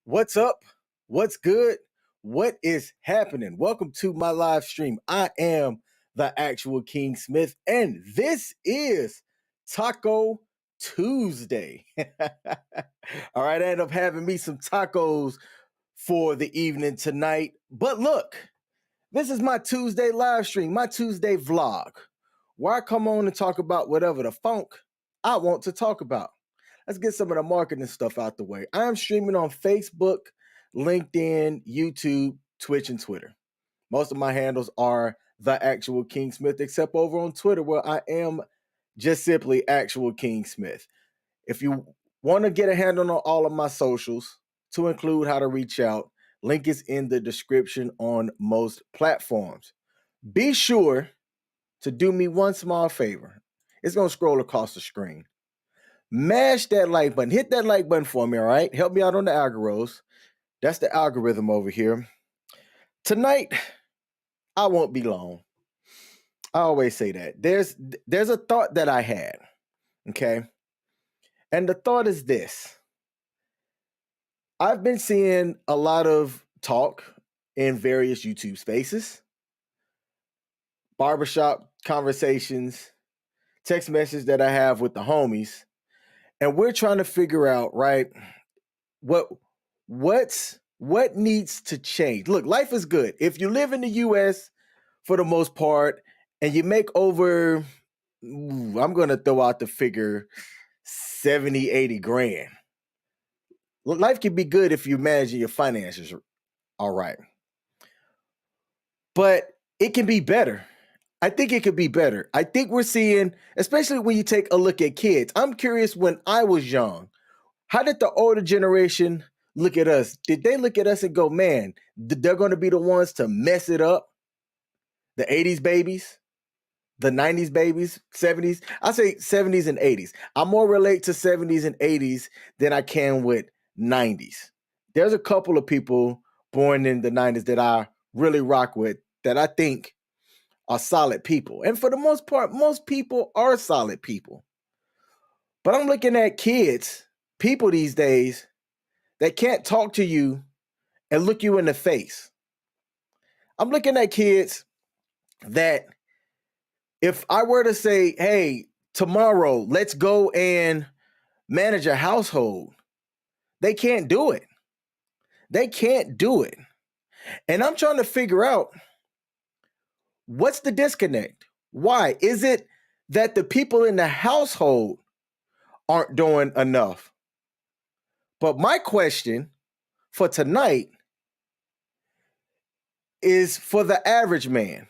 What's up? What's good? What is happening? Welcome to my live stream. I am the actual King Smith, and this is Taco Tuesday. All right, I ended up having me some tacos for the evening tonight. But look, this is my Tuesday live stream, my Tuesday vlog, where I come on and talk about whatever the funk I want to talk about. Let's get some of the marketing stuff out the way. I am streaming on Facebook, LinkedIn, YouTube, Twitch, and Twitter. Most of my handles are the actual King Smith, except over on Twitter, where I am just simply actual King Smith. If you want to get a handle on all of my socials, to include how to reach out, link is in the description on most platforms. Be sure to do me one small favor. It's going to scroll across the screen. Mash that like button. Hit that like button for me, all right? Help me out on the algorithms. That's the algorithm over here. Tonight, I won't be long. I always say that. There's a thought that I had, okay? And the thought is this. I've been seeing a lot of talk in various YouTube spaces, barbershop conversations, text messages that I have with the homies. And we're trying to figure out, right, what needs to change. Look, life is good. If you live in the US for the most part and you make over, I'm going to throw out the figure 70, 80 grand. Life can be good if you manage your finances all right. But it can be better. I think it could be better. I think we're seeing, especially when you take a look at kids. I'm curious, when I was young, how did the older generation look at us? Did they look at us and go, man, they're going to be the ones to mess it up? The 80s babies, the 90s babies, 70s. I say 70s and 80s. I more relate to 70s and 80s than I can with 90s. There's a couple of people born in the 90s that I really rock with that I think are solid people. And for the most part, most people are solid people. But I'm looking at kids, people these days, that can't talk to you and look you in the face. I'm looking at kids that if I were to say, hey, tomorrow, let's go and manage a household, they can't do it. They can't do it. And I'm trying to figure out, what's the disconnect? Why? Is it that the people in the household aren't doing enough? But my question for tonight is for the average man.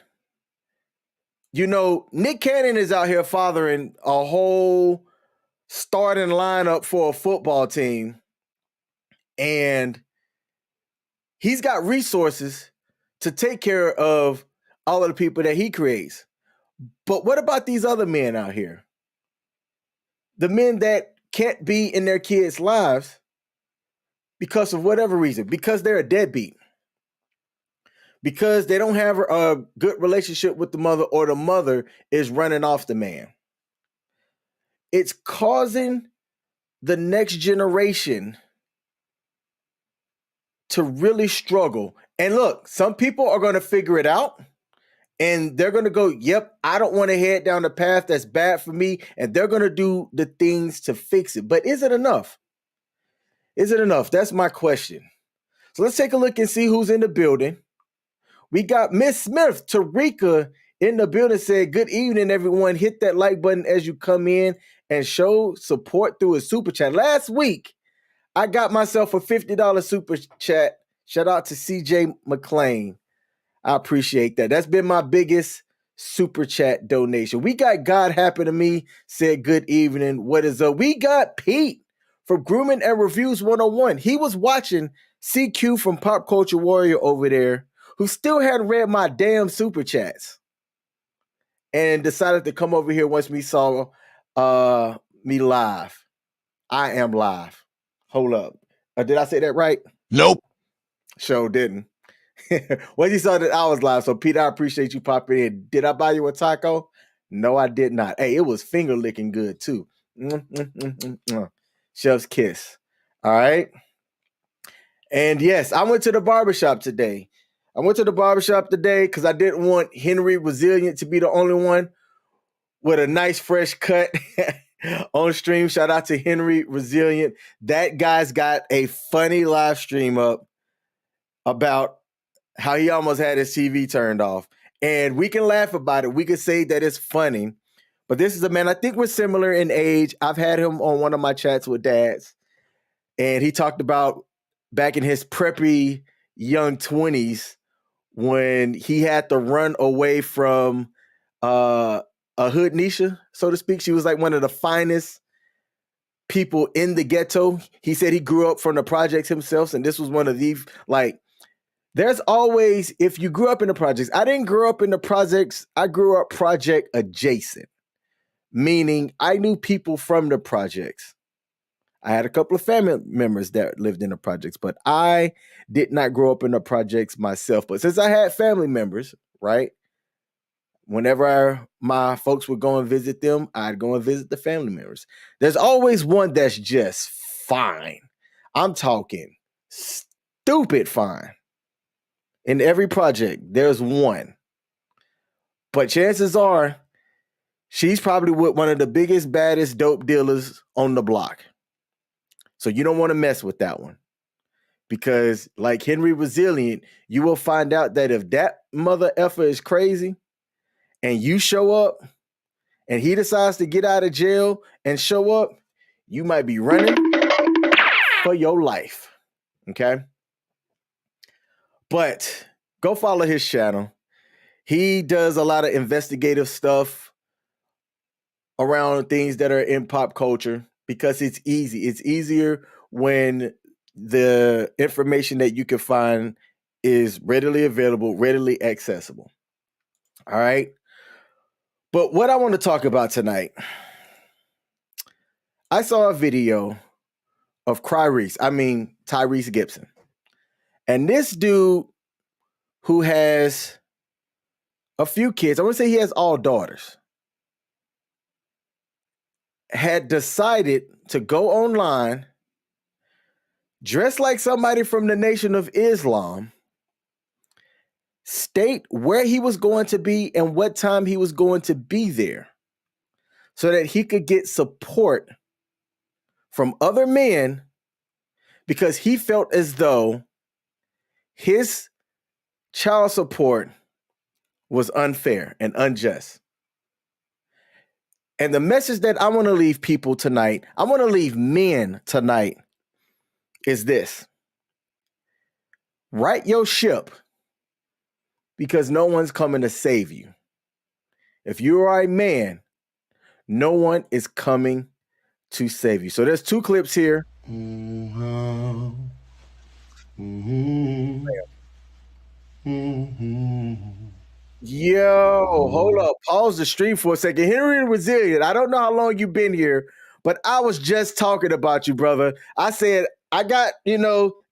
You know, Nick Cannon is out here fathering a whole starting lineup for a football team, and he's got resources to take care of all of the people that he creates. But what about these other men out here? The men that can't be in their kids' lives because of whatever reason, because they're a deadbeat, because they don't have a good relationship with the mother, or the mother is running off the man. It's causing the next generation to really struggle. And look, some people are going to figure it out, and they're going to go, yep, I don't want to head down the path that's bad for me. And they're going to do the things to fix it. But is it enough? Is it enough? That's my question. So let's take a look and see who's in the building. We got Miss Smith, Tarika, in the building, said, good evening, everyone. Hit that like button as you come in and show support through a super chat. Last week, I got myself a $50 super chat. Shout out to CJ McLean. I appreciate that. That's been my biggest super chat donation. We got God Happy to Me, said good evening. What is up? We got Pete from Grooming and Reviews 101. He was watching CQ from Pop Culture Warrior over there, who still hadn't read my damn super chats, and decided to come over here once we saw me live. I am live. Hold up. Did I say that right? Nope. Sure didn't. Once you saw that I was live, so Peter, I appreciate you popping in. Did I buy you a taco? No, I did not. Hey, it was finger licking good too. Chef's kiss. All right. And yes, I went to the barbershop today. Because I didn't want Henry Resilient to be the only one with a nice fresh cut on stream. Shout out to Henry Resilient. That guy's got a funny live stream up about how he almost had his TV turned off. And we can laugh about it. We can say that it's funny. But this is a man, I think we're similar in age. I've had him on one of my chats with dads. And he talked about back in his preppy young 20s when he had to run away from a hood Nisha, so to speak. She was like one of the finest people in the ghetto. He said he grew up from the projects himself. And this was one of the, like, there's always, if you grew up in the projects, I didn't grow up in the projects. I grew up project adjacent, meaning I knew people from the projects. I had a couple of family members that lived in the projects, but I did not grow up in the projects myself. But since I had family members, right, whenever my folks would go and visit them, I'd go and visit the family members. There's always one that's just fine. I'm talking stupid fine. In every project, there's one. But chances are, she's probably with one of the biggest, baddest dope dealers on the block. So you don't want to mess with that one. Because like Henry Resilient, you will find out that if that mother effer is crazy and you show up and he decides to get out of jail and show up, you might be running for your life. Okay? But go follow his channel. He does a lot of investigative stuff around things that are in pop culture because it's easy. It's easier when the information that you can find is readily available, readily accessible. All right. But what I want to talk about tonight, I saw a video of Tyrese Gibson. And this dude who has a few kids, I want to say he has all daughters, had decided to go online, dress like somebody from the Nation of Islam, state where he was going to be and what time he was going to be there so that he could get support from other men because he felt as though his child support was unfair and unjust. And the message that I want to leave people tonight, I want to leave men tonight, is this. right your ship because no one's coming to save you. If you are a man, no one is coming to save you. So there's two clips here. Mm-hmm. Mm-hmm. Mm-hmm. Yo, hold up. Pause the stream for a second. Henry the Resilient, I don't know how long you've been here, but I was just talking about you, brother. I said, I got,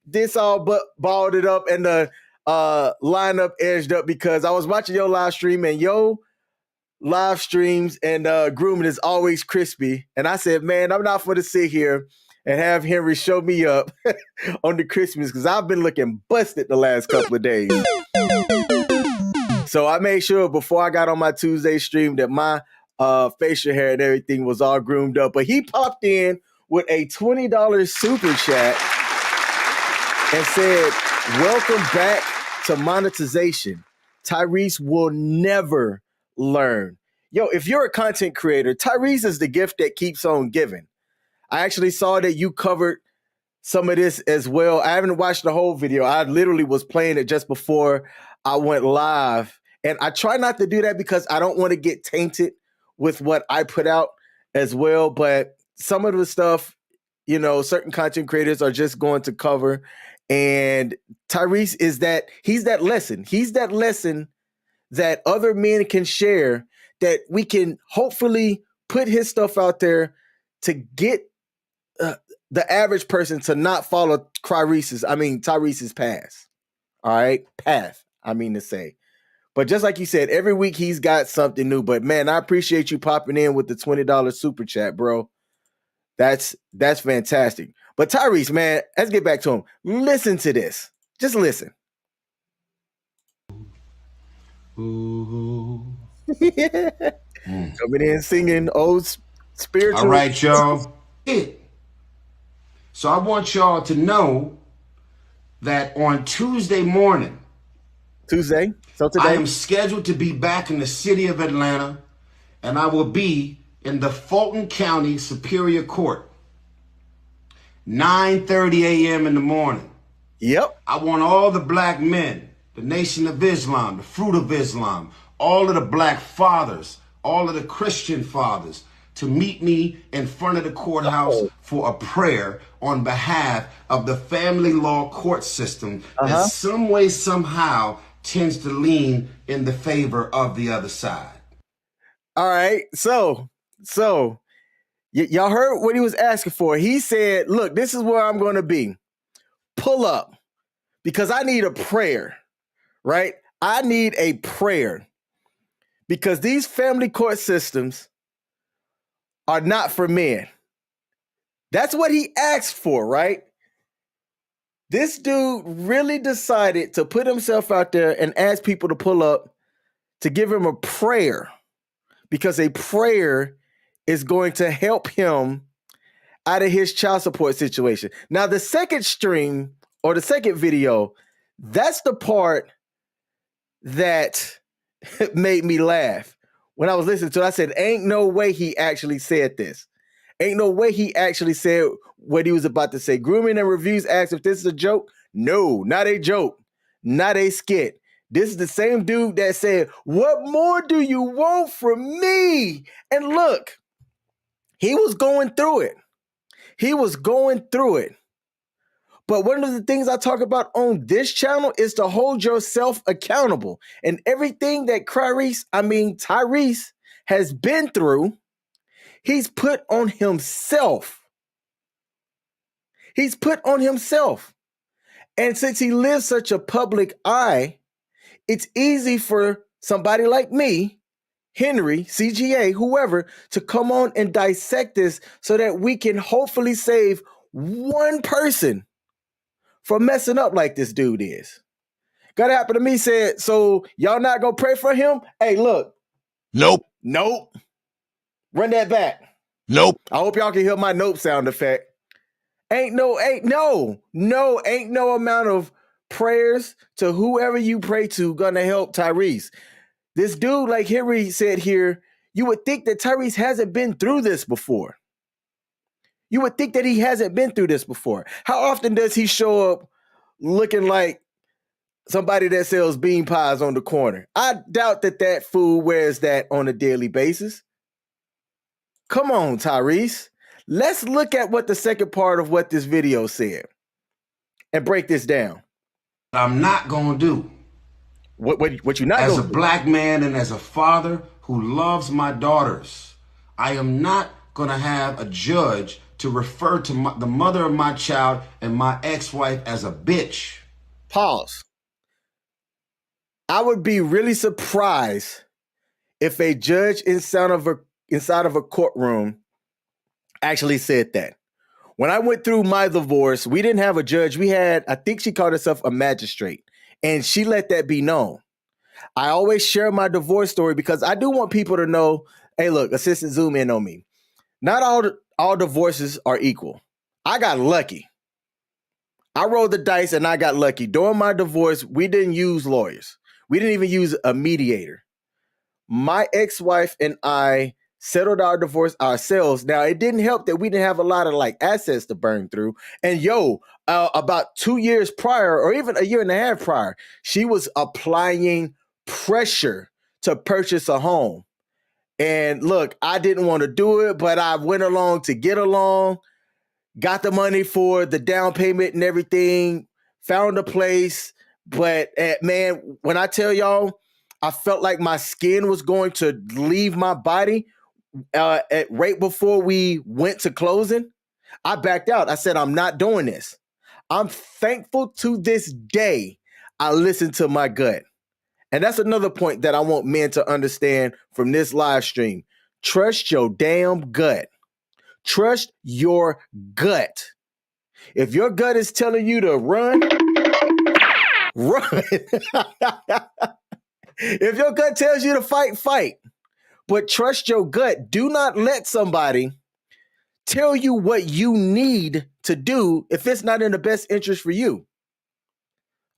this all but balled up and the lineup edged up because I was watching your live stream and live streams and grooming is always crispy. And I said, man, I'm not going to sit here and have Henry show me up on the Christmas because I've been looking busted the last couple of days. So I made sure before I got on my Tuesday stream that my facial hair and everything was all groomed up. But he popped in with a $20 super chat and said, welcome back to monetization. Tyrese will never learn. Yo, if you're a content creator, Tyrese is the gift that keeps on giving. I actually saw that you covered some of this as well. I haven't watched the whole video. I literally was playing it just before I went live. And I try not to do that because I don't want to get tainted with what I put out as well. But some of the stuff, certain content creators are just going to cover. And Tyrese he's that lesson. He's that lesson that other men can share, that we can hopefully put his stuff out there to get the average person to not follow Tyrese's path. All right, path. I mean to say. But just like you said, every week he's got something new. But man, I appreciate you popping in with the $20 super chat, bro. That's fantastic. But Tyrese, man, let's get back to him. Listen to this. Just listen. Ooh. Coming in singing old spiritual. All right, y'all. So I want y'all to know that on Tuesday morning, So today, I am scheduled to be back in the city of Atlanta, and I will be in the Fulton County Superior Court, 9:30 a.m. in the morning. Yep. I want all the black men, the Nation of Islam, the Fruit of Islam, all of the black fathers, all of the Christian fathers to meet me in front of the courthouse for a prayer on behalf of the family law court system that some way, somehow tends to lean in the favor of the other side. All right. So y'all heard what he was asking for. He said, look, this is where I'm going to be. Pull up because I need a prayer, right? I need a prayer because these family court systems are not for men. That's what he asked for, right? This dude really decided to put himself out there and ask people to pull up to give him a prayer because a prayer is going to help him out of his child support situation. Now, the second stream or the second video, that's the part that made me laugh. When I was listening to it, I said, ain't no way he actually said this. Ain't no way he actually said what he was about to say. Grooming and Reviews asked if this is a joke. No, not a joke. Not a skit. This is the same dude that said, what more do you want from me? And look, he was going through it. He was going through it. But one of the things I talk about on this channel is to hold yourself accountable. And everything that Tyrese has been through, he's put on himself. He's put on himself. And since he lives such a public eye, it's easy for somebody like me, Henry, CGA, whoever, to come on and dissect this so that we can hopefully save one person from messing up like this dude is. Got to happen to me, said, so y'all not going to pray for him? Hey, look. Nope. Run that back. Nope. I hope y'all can hear my nope sound effect. Ain't no amount of prayers to whoever you pray to gonna help Tyrese. This dude, like Henry said here, you would think that Tyrese hasn't been through this before. You would think that he hasn't been through this before. How often does he show up looking like somebody that sells bean pies on the corner. I doubt that fool wears that on a daily basis. Come on, Tyrese. Let's look at what the second part of what this video said and break this down. I'm not going to do. What you not as gonna a do? Black man and as a father who loves my daughters, I am not going to have a judge to refer to the mother of my child and my ex-wife as a bitch. Pause. I would be really surprised if a judge inside of a courtroom actually said that. When I went through my divorce, we didn't have a judge. We had, I think she called herself a magistrate, and she let that be known. I always share my divorce story because I do want people to know, hey, look, assistant, zoom in on me. Not all divorces are equal. I got lucky. I rolled the dice and I got lucky. During my divorce, we didn't use lawyers. We didn't even use a mediator. My ex-wife and I settled our divorce ourselves. Now, it didn't help that we didn't have a lot of assets to burn through. And about 2 years prior, or even a year and a half prior, she was applying pressure to purchase a home. And look, I didn't want to do it, but I went along to get along, got the money for the down payment and everything, found a place. But man, when I tell y'all, I felt like my skin was going to leave my body right before we went to closing. I backed out. I said, I'm not doing this. I'm thankful to this day I listened to my gut. And that's another point that I want men to understand from this live stream. Trust your damn gut. Trust your gut. If your gut is telling you to run, run. If your gut tells you to fight, fight. But trust your gut. Do not let somebody tell you what you need to do if it's not in the best interest for you.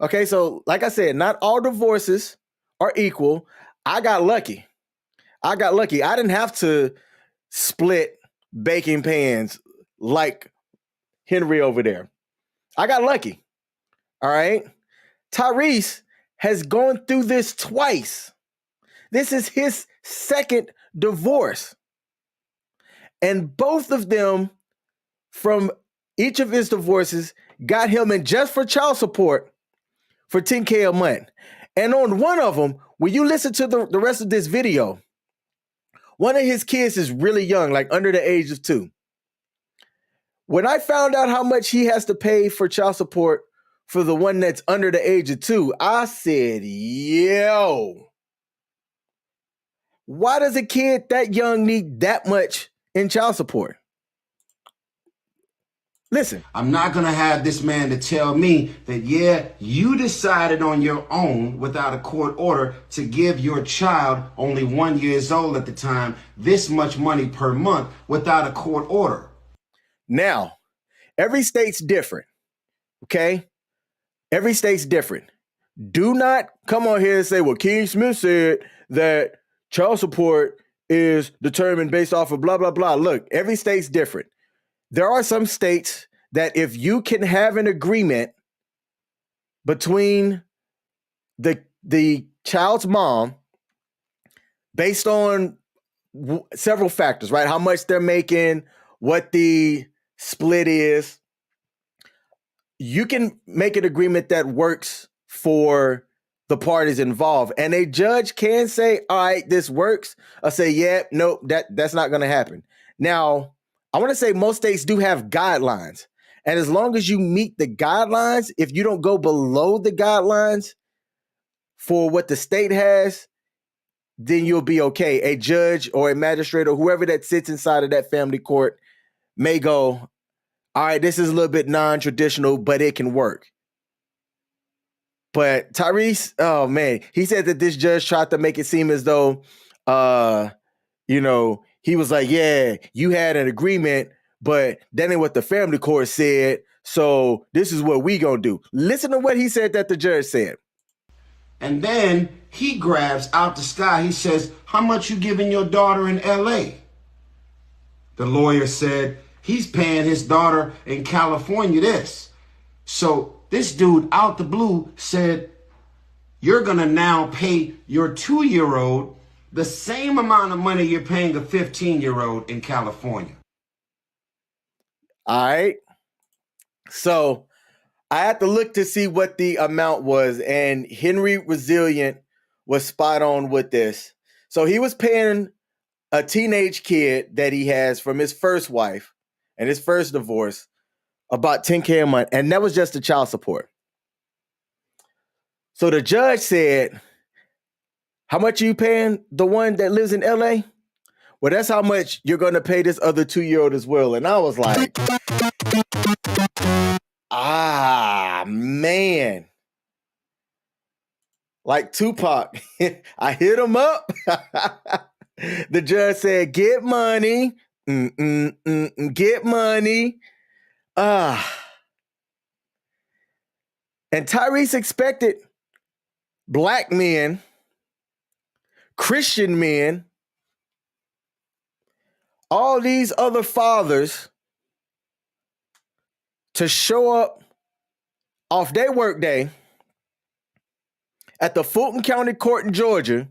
Okay, so like I said, not all divorces are equal. I got lucky. I didn't have to split baking pans like Henry over there. I got lucky. All right. Tyrese has gone through this twice. This is his second divorce. And both of them, from each of his divorces, got him in just for child support for $10K a month. And on one of them, when you listen to the rest of this video, one of his kids is really young, like under the age of 2. When I found out how much he has to pay for child support for the one that's under the age of 2, I said, yo, why does a kid that young need that much in child support? Listen. I'm not going to have this man to tell me that, yeah, you decided on your own without a court order to give your child, only 1 year old at the time, this much money per month without a court order. Now, every state's different, okay? Every state's different. Do not come on here and say, well, King Smith said that child support is determined based off of blah, blah, blah. Look, every state's different. There are some states that if you can have an agreement between the child's mom based on several factors, right? How much they're making, what the split is, you can make an agreement that works for the parties involved. And a judge can say, all right, this works, or say, yeah, nope, that's not going to happen. Now, I want to say most states do have guidelines. And as long as you meet the guidelines, if you don't go below the guidelines for what the state has, then you'll be okay. A judge or a magistrate or whoever that sits inside of that family court may go, all right, this is a little bit non-traditional, but it can work. But Tyrese, oh man, he said that this judge tried to make it seem as though, he was like, yeah, you had an agreement, but that ain't what the family court said. So this is what we gonna do. Listen to what he said that the judge said. And then he grabs out the sky. He says, how much you giving your daughter in LA? The lawyer said, he's paying his daughter in California this. So this dude out the blue said, you're going to now pay your 2-year-old the same amount of money you're paying a 15-year-old in California. All right. So I had to look to see what the amount was, and Henry Resilient was spot on with this. So he was paying a teenage kid that he has from his first wife and his first divorce about $10K a month, and that was just the child support. So the judge said, how much are you paying the one that lives in LA? Well, that's how much you're going to pay this other 2-year-old as well. And I was like, man. Like Tupac, I hit him up. The judge said, get money. Get money. And Tyrese expected black men, Christian men, all these other fathers to show up off their work day at the Fulton County Court in Georgia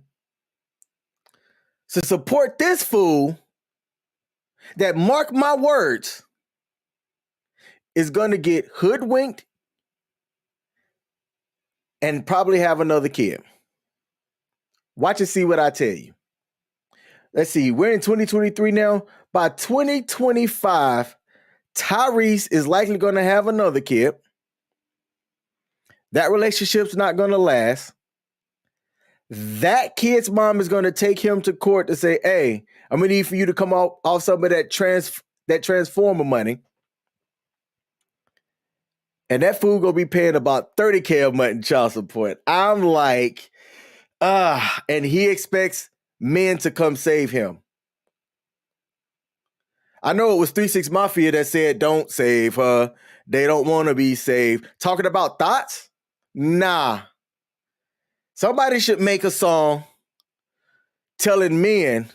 to support this fool that, mark my words, is going to get hoodwinked and probably have another kid. Watch and see what I tell you. Let's see, we're in 2023 now. By 2025, Tyrese is likely going to have another kid. That relationship's not going to last. That kid's mom is going to take him to court to say, hey, I'm going to need for you to come off some of that transformer money. And that fool going to be paying about $30K a month in child support. I'm like, and he expects men to come save him. I know it was 3 6 Mafia that said, don't save her. They don't want to be saved. Talking about thoughts? Nah. Somebody should make a song telling men,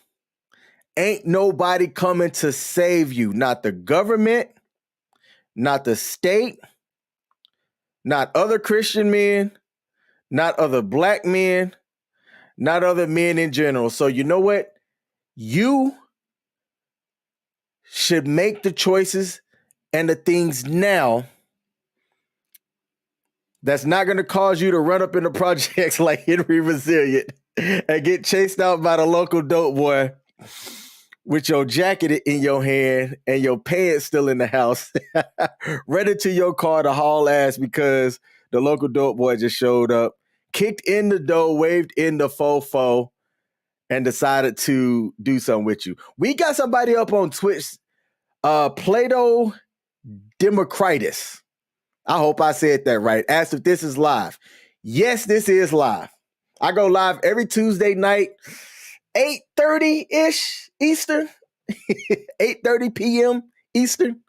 ain't nobody coming to save you. Not the government, not the state, not other Christian men, not other black men, not other men in general. So you know what? You should make the choices and the things now that's not going to cause you to run up into projects like Henry Resilient and get chased out by the local dope boy with your jacket in your hand and your pants still in the house, ready to your car to haul ass because the local dope boy just showed up, kicked in the door, waved in the fofo, and decided to do something with you. We got somebody up on Twitch, Plato Democritus. I hope I said that right. Asked if this is live. Yes, this is live. I go live every Tuesday night, 8:30-ish Eastern, 8:30 p.m. Eastern.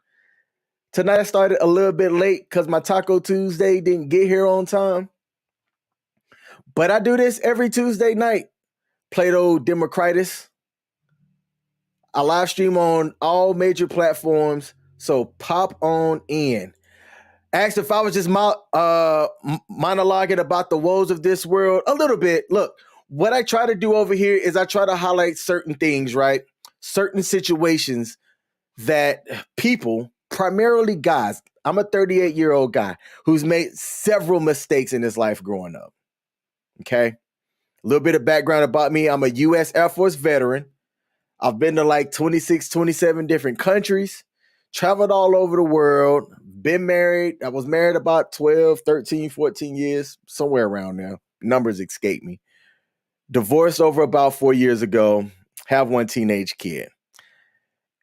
Tonight I started a little bit late because my Taco Tuesday didn't get here on time. But I do this every Tuesday night. Plato Democritus. I live stream on all major platforms, so pop on in. Asked if I was just monologuing about the woes of this world a little bit. Look, what I try to do over here is I try to highlight certain things, right? Certain situations that people, primarily guys, I'm a 38-year-old guy who's made several mistakes in his life growing up. Okay? A little bit of background about me. I'm a U.S. Air Force veteran. I've been to like 26, 27 different countries, traveled all over the world, been married. I was married about 12, 13, 14 years, somewhere around there. Numbers escape me. Divorced over about 4 years ago, have one teenage kid.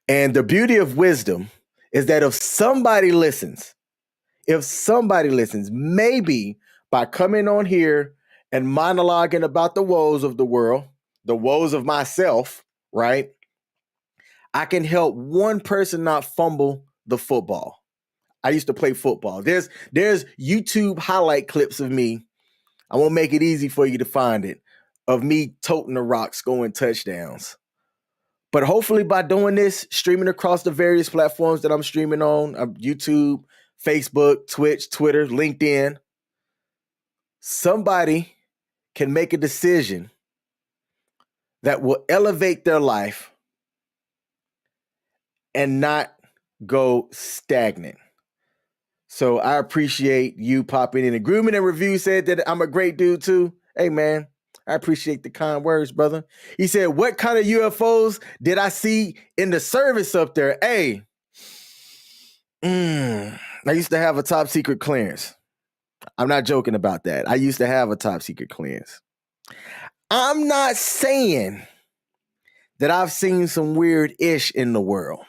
And the beauty of wisdom is that if somebody listens, maybe by coming on here and monologuing about the woes of the world, the woes of myself, right? I can help one person not fumble the football. I used to play football. There's YouTube highlight clips of me. I won't make it easy for you to find it, of me toting the rock, scoring touchdowns. But hopefully by doing this, streaming across the various platforms that I'm streaming on, YouTube, Facebook, Twitch, Twitter, LinkedIn, somebody can make a decision that will elevate their life and not go stagnant. So I appreciate you popping in. And Grooming and Review said that I'm a great dude too. Hey, man, I appreciate the kind words, brother. He said, what kind of UFOs did I see in the service up there? Hey, I used to have a top secret clearance. I'm not joking about that. I used to have a top secret clearance. I'm not saying that I've seen some weird ish in the world.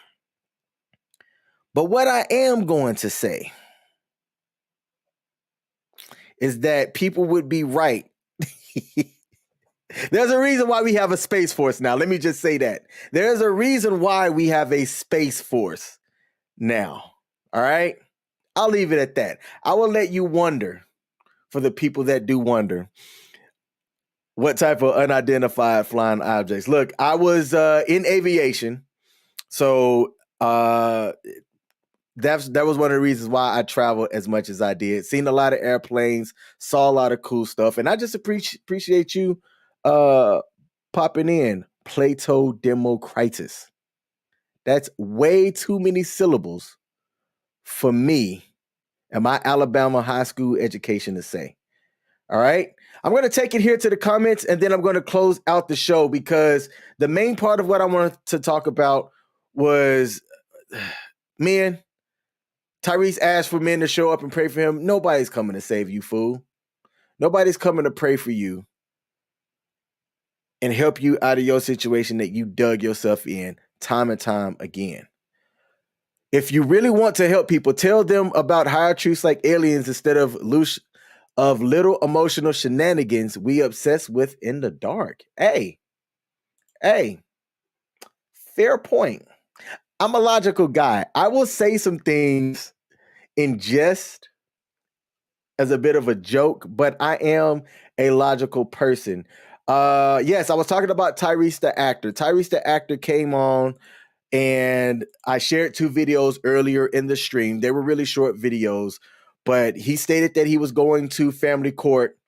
But what I am going to say is that people would be right. There's a reason why we have a Space Force now. Let me just say that. There's a reason why we have a Space Force now. All right? I'll leave it at that. I will let you wonder, for the people that do wonder, what type of unidentified flying objects. Look, I was in aviation. So that was one of the reasons why I traveled as much as I did. Seen a lot of airplanes, saw a lot of cool stuff. And I just appreciate you popping in. Plato Democritus. That's way too many syllables for me and my Alabama high school education to say. All right. I'm going to take it here to the comments, and then I'm going to close out the show, because the main part of what I wanted to talk about was men. Tyrese asked for men to show up and pray for him. Nobody's coming to save you, fool. Nobody's coming to pray for you and help you out of your situation that you dug yourself in time and time again. If you really want to help people, tell them about higher truths like aliens instead of little emotional shenanigans we obsess with in the dark. Hey, fair point. I'm a logical guy. I will say some things in jest as a bit of a joke, but I am a logical person. Yes, I was talking about Tyrese the actor. Tyrese the actor came on, and I shared 2 videos earlier in the stream. They were really short videos, but he stated that he was going to family court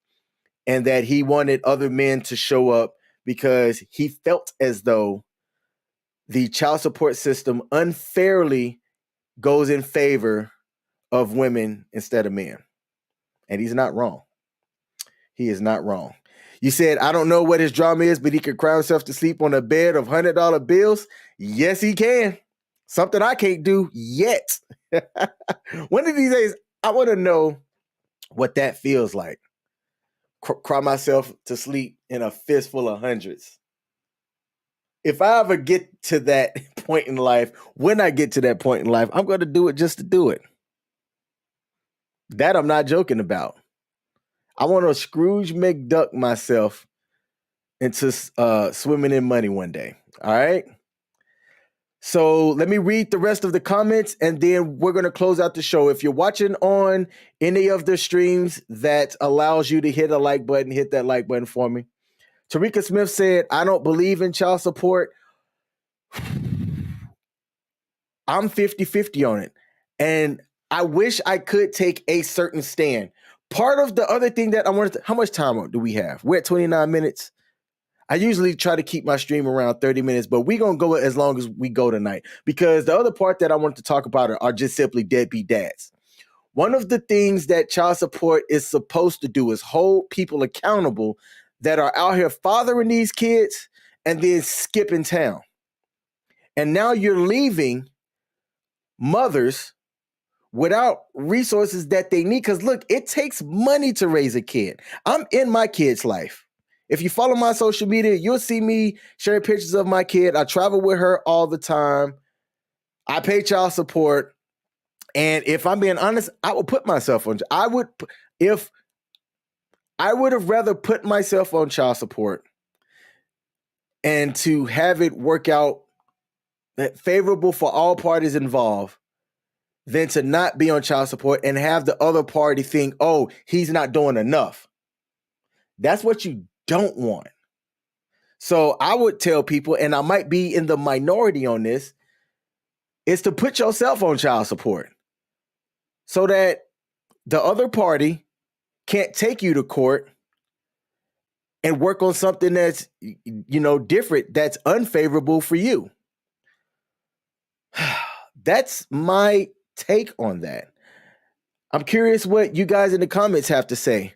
and that he wanted other men to show up because he felt as though the child support system unfairly goes in favor of women instead of men. And he's not wrong. He is not wrong. You said, I don't know what his drama is, but he can cry himself to sleep on a bed of $100 bills. Yes, he can. Something I can't do yet. One of these days, I want to know what that feels like. Cry myself to sleep in a fistful of hundreds. If I ever get to that point in life, when I get to that point in life, I'm going to do it just to do it. That I'm not joking about. I want to Scrooge McDuck myself into swimming in money one day. All right. So let me read the rest of the comments, and then we're going to close out the show. If you're watching on any of the streams that allows you to hit a like button, hit that like button for me. Tarika Smith said, I don't believe in child support. I'm 50-50 on it. And I wish I could take a certain stand. Part of the other thing that I wanted to, how much time do we have? We're at 29 minutes. I usually try to keep my stream around 30 minutes, but we're going to go as long as we go tonight, because the other part that I wanted to talk about are just simply deadbeat dads. One of the things that child support is supposed to do is hold people accountable that are out here fathering these kids and then skipping town. And now you're leaving mothers without resources that they need. Because look, it takes money to raise a kid. I'm in my kid's life. If you follow my social media, you'll see me sharing pictures of my kid. I travel with her all the time. I pay child support. And if I'm being honest, I would put myself on. I would have rather put myself on child support and to have it work out favorable for all parties involved than to not be on child support and have the other party think, oh, he's not doing enough. That's what you don't want. So I would tell people, and I might be in the minority on this, is to put yourself on child support so that the other party can't take you to court and work on something that's, different, that's unfavorable for you. That's my take on that. I'm curious what you guys in the comments have to say.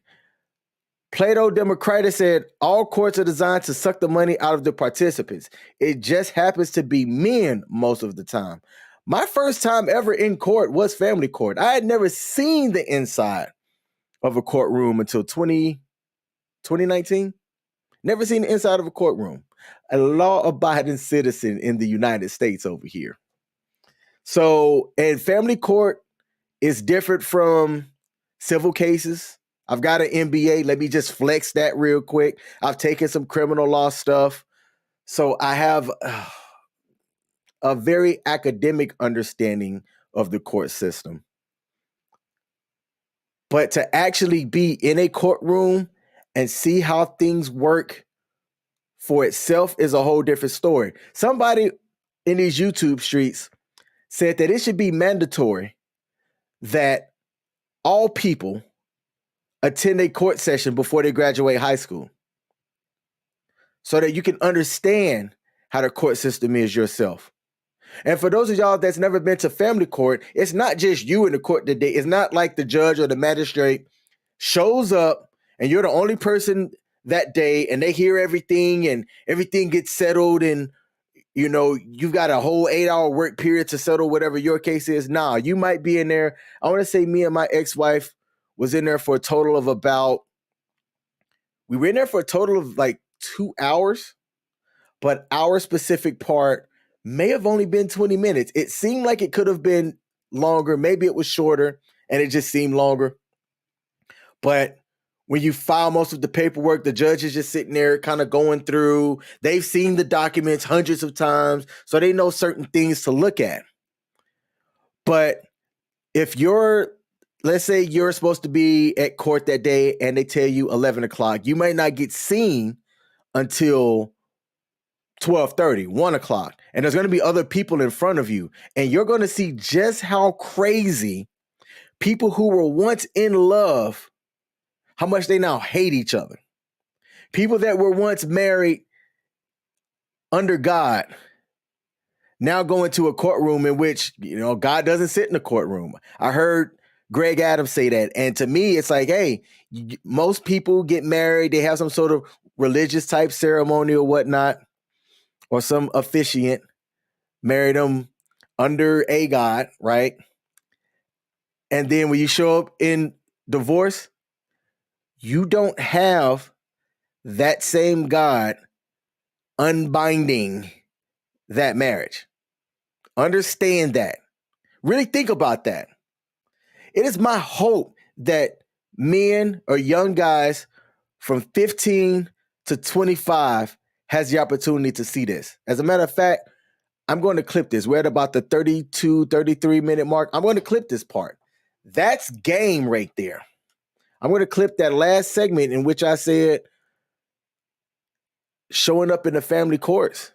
Plato Democritus said, all courts are designed to suck the money out of the participants. It just happens to be men most of the time. My first time ever in court was family court. I had never seen the inside of a courtroom until 2019. Never seen the inside of a courtroom. A law-abiding citizen in the United States over here. So, and family court is different from civil cases. I've got an MBA. Let me just flex that real quick. I've taken some criminal law stuff. So I have a very academic understanding of the court system. But to actually be in a courtroom and see how things work for itself is a whole different story. Somebody in these YouTube streets said that it should be mandatory that all people attend a court session before they graduate high school so that you can understand how the court system is yourself. And for those of y'all that's never been to family court, it's not just you in the court today. It's not like the judge or the magistrate shows up and you're the only person that day and they hear everything and everything gets settled and you've got a whole 8-hour work period to settle whatever your case is. Nah, you might be in there. I want to say me and my ex-wife was in there for a total of we were in there for a total of like 2 hours, but our specific part may have only been 20 minutes. It seemed like it could have been longer. Maybe it was shorter and it just seemed longer. But when you file most of the paperwork, the judge is just sitting there kind of going through. They've seen the documents hundreds of times, so they know certain things to look at. But if let's say you're supposed to be at court that day and they tell you 11 o'clock, you might not get seen until 12:30, 1 o'clock. And there's going to be other people in front of you. And you're going to see just how crazy people who were once in love, how much they now hate each other. People that were once married under God now go into a courtroom in which, God doesn't sit in the courtroom. I heard Greg Adams say that. And to me, it's like, hey, most people get married. They have some sort of religious type ceremony or whatnot, or some officiant married them under a God, right? And then when you show up in divorce, you don't have that same God unbinding that marriage. Understand that. Really think about that. It is my hope that men or young guys from 15 to 25 has the opportunity to see this. As a matter of fact, I'm going to clip this. We're at about the 32, 33 minute mark. I'm going to clip this part. That's game right there. I'm going to clip that last segment in which I said showing up in the family courts.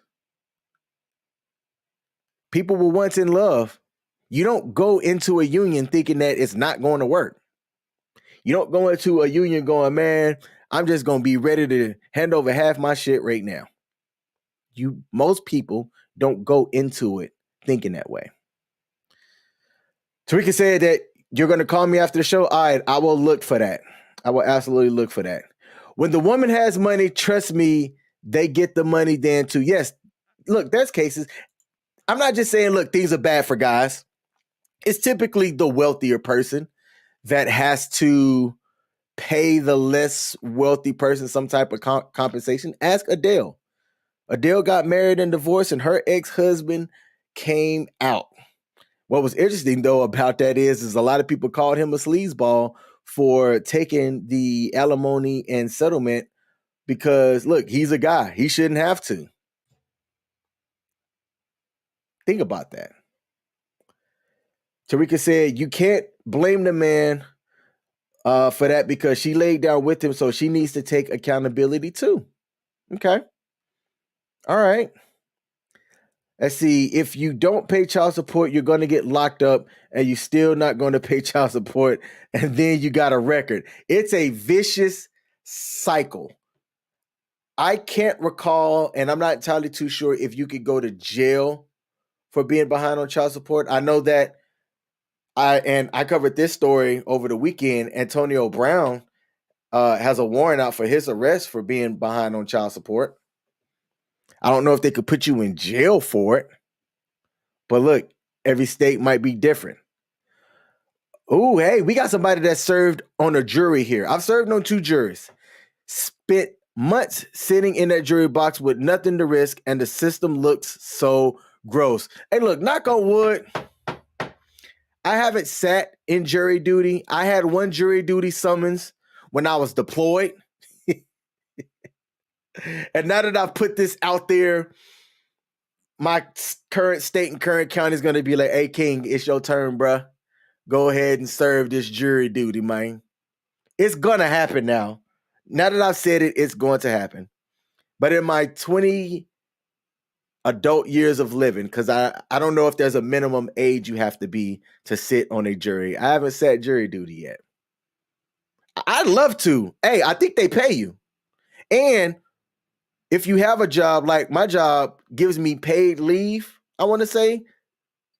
People were once in love. You don't go into a union thinking that it's not going to work. You don't go into a union going, man, I'm just going to be ready to hand over half my shit right now. Most people don't go into it thinking that way. Tarika said that you're going to call me after the show. All right, I will look for that. I will absolutely look for that. When the woman has money, trust me, they get the money then too. Yes, look, there's cases. I'm not just saying, look, things are bad for guys. It's typically the wealthier person that has to pay the less wealthy person some type of compensation. Ask Adele. Adele got married and divorced and her ex-husband came out. What was interesting, though, about that is a lot of people called him a sleazeball for taking the alimony and settlement because, look, he's a guy. He shouldn't have to. Think about that. Tarika said, you can't blame the man for that because she laid down with him, so she needs to take accountability too. Okay. All right. Let's see. If you don't pay child support, you're going to get locked up and you're still not going to pay child support. And then you got a record. It's a vicious cycle. I can't recall, and I'm not entirely too sure if you could go to jail for being behind on child support. I know that I covered this story over the weekend. Antonio Brown has a warrant out for his arrest for being behind on child support. I don't know if they could put you in jail for it, but look, every state might be different. Oh, hey, we got somebody that served on a jury here. I've served on 2 juries. Spent months sitting in that jury box with nothing to risk, and the system looks so gross. Hey, look, knock on wood. I haven't sat in jury duty. I had 1 jury duty summons when I was deployed. And now that I've put this out there, my current state and current county is going to be like, hey, King, it's your turn, bruh. Go ahead and serve this jury duty, man. It's going to happen now. Now that I've said it, it's going to happen. But in my 20 adult years of living, because I don't know if there's a minimum age you have to be to sit on a jury. I haven't sat jury duty yet. I'd love to. Hey, I think they pay you. And if you have a job, like my job gives me paid leave, I want to say,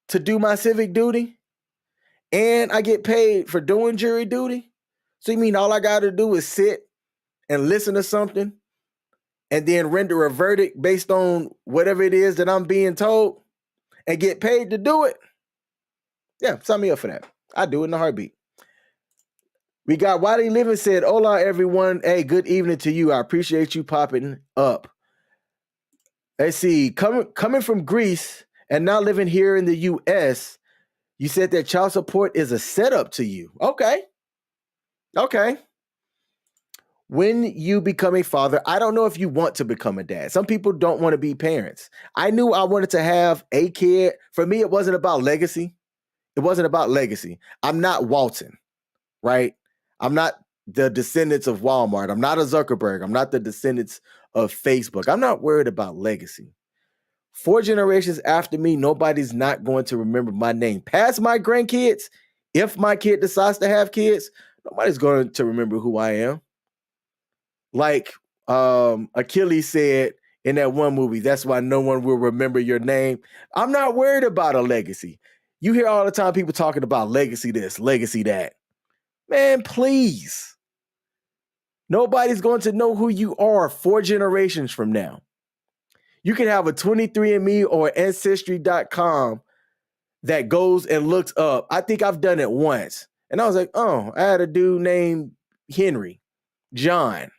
to do my civic duty. And I get paid for doing jury duty. So you mean all I got to do is sit and listen to something and then render a verdict based on whatever it is that I'm being told and get paid to do it? Yeah, sign me up for that. I do it in a heartbeat. We got Wiley Living said, hola, everyone. Hey, good evening to you. I appreciate you popping up. Let's see. Coming from Greece and now living here in the U.S., you said that child support is a setup to you. Okay. When you become a father, I don't know if you want to become a dad. Some people don't want to be parents. I knew I wanted to have a kid. For me, it wasn't about legacy. I'm not Walton, right? I'm not the descendants of Walmart. I'm not a Zuckerberg. I'm not the descendants of Facebook. I'm not worried about legacy. 4 generations after me, nobody's not going to remember my name. Past my grandkids, if my kid decides to have kids, nobody's going to remember who I am. Like Achilles said in that one movie, that's why no one will remember your name. I'm not worried about a legacy. You hear all the time people talking about legacy this, legacy that. Man, please. Nobody's going to know who you are 4 generations from now. You can have a 23andMe or Ancestry.com that goes and looks up. I think I've done it once. And I was like, oh, I had a dude named Henry, John.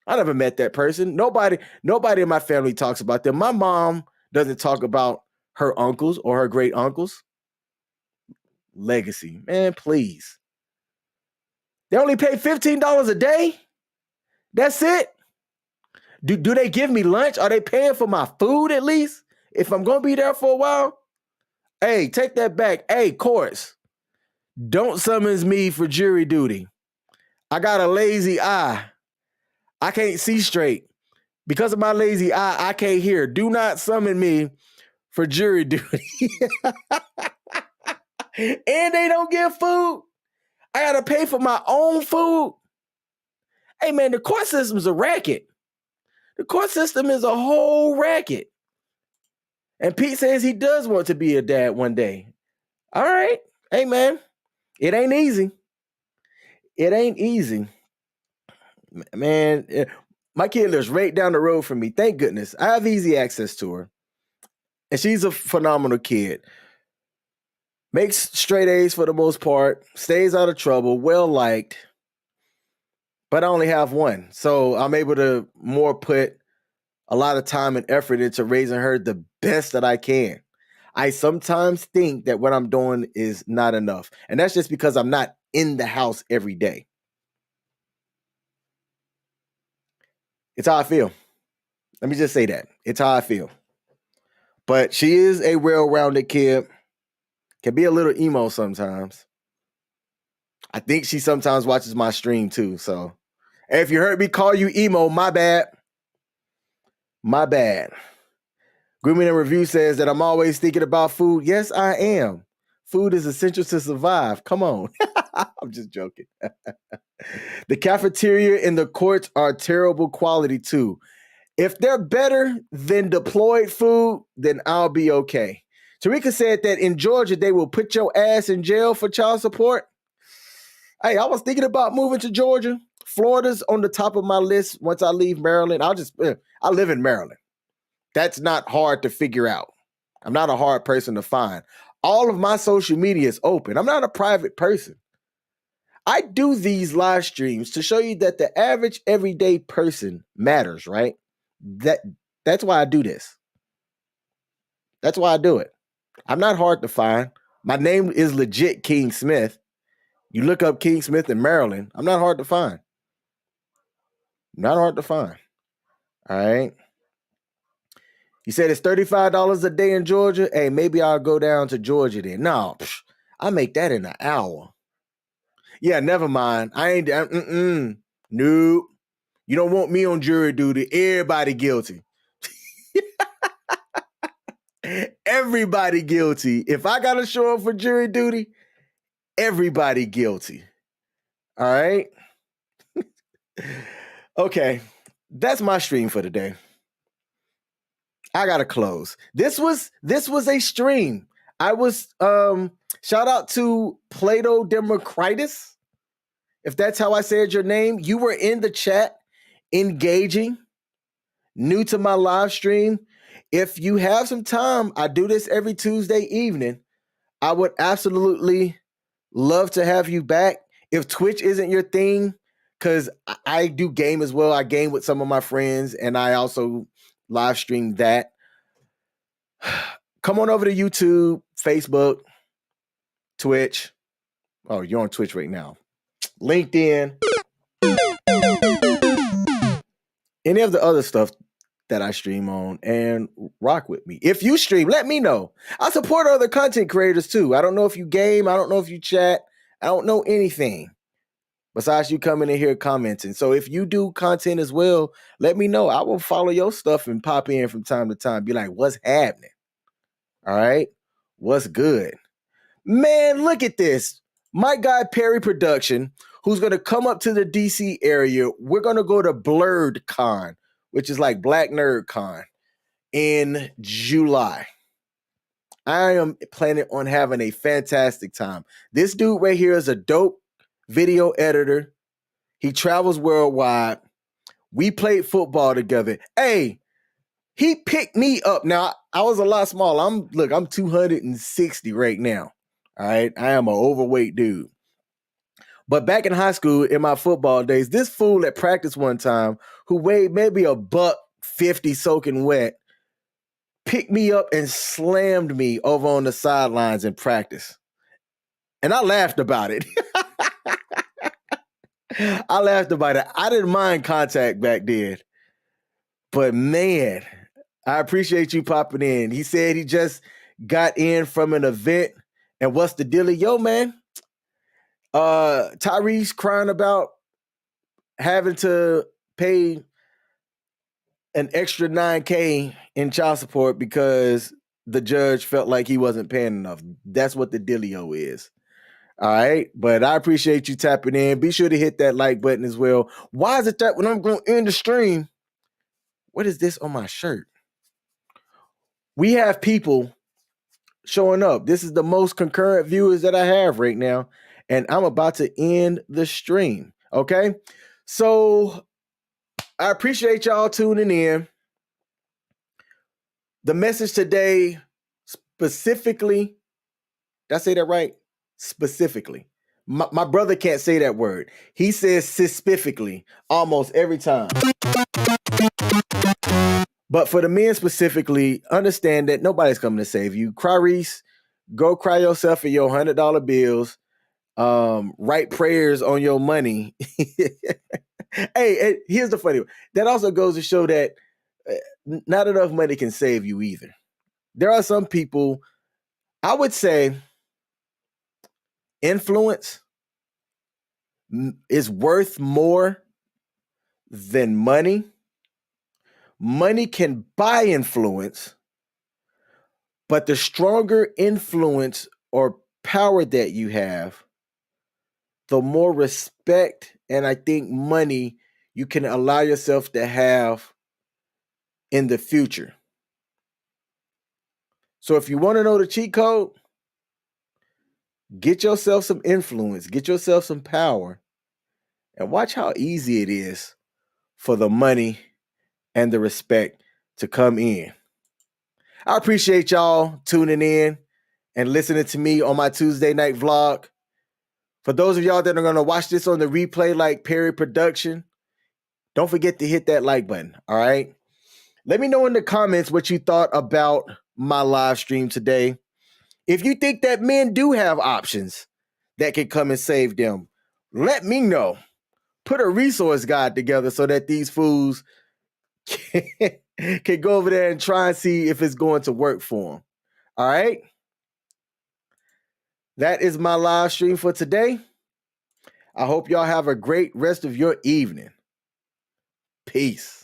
I never met that person. Nobody in my family talks about them. My mom doesn't talk about her uncles or her great uncles. Legacy, man, please. They only pay $15 a day. That's it. Do they give me lunch? Are they paying for my food at least? If I'm going to be there for a while? Hey, take that back. Hey, courts, don't summons me for jury duty. I got a lazy eye. I can't see straight. Because of my lazy eye, I can't hear. Do not summon me for jury duty. And they don't give food. I got to pay for my own food. Hey, man, the court system's a racket. The court system is a whole racket. And Pete says he does want to be a dad one day. All right. Hey, man, it ain't easy. It ain't easy. Man, my kid lives right down the road from me. Thank goodness. I have easy access to her. And she's a phenomenal kid. Makes straight A's for the most part. Stays out of trouble. Well-liked. But I only have one. So I'm able to more put a lot of time and effort into raising her the best that I can. I sometimes think that what I'm doing is not enough. And that's just because I'm not in the house every day. It's how I feel. Let me just say that. It's how I feel. But she is a well-rounded kid. Can be a little emo sometimes. I think she sometimes watches my stream too. So if you heard me call you emo, my bad. My bad. Grooming and Review says that I'm always thinking about food. Yes, I am. Food is essential to survive. Come on. I'm just joking. The cafeteria in the courts are terrible quality too. If they're better than deployed food, then I'll be okay. Tarika said that in Georgia, they will put your ass in jail for child support. Hey, I was thinking about moving to Georgia. Florida's on the top of my list once I leave Maryland. I live in Maryland. That's not hard to figure out. I'm not a hard person to find. All of my social media is open. I'm not a private person. I do these live streams to show you that the average everyday person matters, right? That's why I do this. That's why I do it. I'm not hard to find. My name is legit King Smith. You look up King Smith in Maryland, I'm not hard to find. Not hard to find. All right. He said it's $35 a day in Georgia. Hey, maybe I'll go down to Georgia then. No, I make that in an hour. Yeah, never mind. Nope. You don't want me on jury duty. Everybody guilty. Everybody guilty. If I got to show up for jury duty, everybody guilty. All right. Okay. That's my stream for today. I gotta close. This was a stream. I was shout out to Plato Democritus. If that's how I said your name, you were in the chat engaging, new to my live stream. If you have some time, I do this every Tuesday evening. I would absolutely love to have you back. If Twitch isn't your thing, because I do game as well. I game with some of my friends, and I also live stream that. Come on over to YouTube, Facebook, Twitch. Oh, you're on Twitch right now. LinkedIn. Any of the other stuff that I stream on, and rock with me. If you stream, let me know. I support other content creators too. I don't know if you game. I don't know if you chat. I don't know anything besides you coming in here commenting. So if you do content as well, let me know. I will follow your stuff and pop in from time to time. Be like, what's happening? All right. What's good? Man, look at this. My guy, Perry Production, who's going to come up to the DC area. We're going to go to Blurred Con, which is like Black Nerd Con, in July. I am planning on having a fantastic time. This dude right here is a dope video editor. He travels worldwide. We played football together. Hey, he picked me up. Now, I was a lot smaller. I'm 260 right now. All right. I am an overweight dude. But back in high school, in my football days, this fool at practice one time who weighed maybe $150 soaking wet picked me up and slammed me over on the sidelines in practice. And I laughed about it. I laughed about it. I didn't mind contact back then. But man, I appreciate you popping in. He said he just got in from an event. And what's the deal? Yo, man. Tyrese crying about having to pay an extra $9,000 in child support because the judge felt like he wasn't paying enough. That's what the dealio is. All right. But I appreciate you tapping in. Be sure to hit that like button as well. Why is it that when I'm going to end the stream, what is this on my shirt? We have people showing up. This is the most concurrent viewers that I have right now. And I'm about to end the stream. Okay. So I appreciate y'all tuning in. The message today specifically, did I say that right? Specifically. My brother can't say that word. He says specifically almost every time. But for the men specifically, understand that nobody's coming to save you. Clarice, go cry yourself in your $100 bills. Write prayers on your money. Hey, here's the funny one. That also goes to show that not enough money can save you either. There are some people, I would say, influence is worth more than money. Money can buy influence, but the stronger influence or power that you have, the more respect and I think money you can allow yourself to have in the future. So if you want to know the cheat code, get yourself some influence, get yourself some power, and watch how easy it is for the money and the respect to come in. I appreciate y'all tuning in and listening to me on my Tuesday night vlog. For those of y'all that are going to watch this on the replay like Perry Production, don't forget to hit that like button, all right? Let me know in the comments what you thought about my live stream today. If you think that men do have options that can come and save them, let me know. Put a resource guide together so that these fools can go over there and try and see if it's going to work for them. All right? That is my live stream for today. I hope y'all have a great rest of your evening. Peace.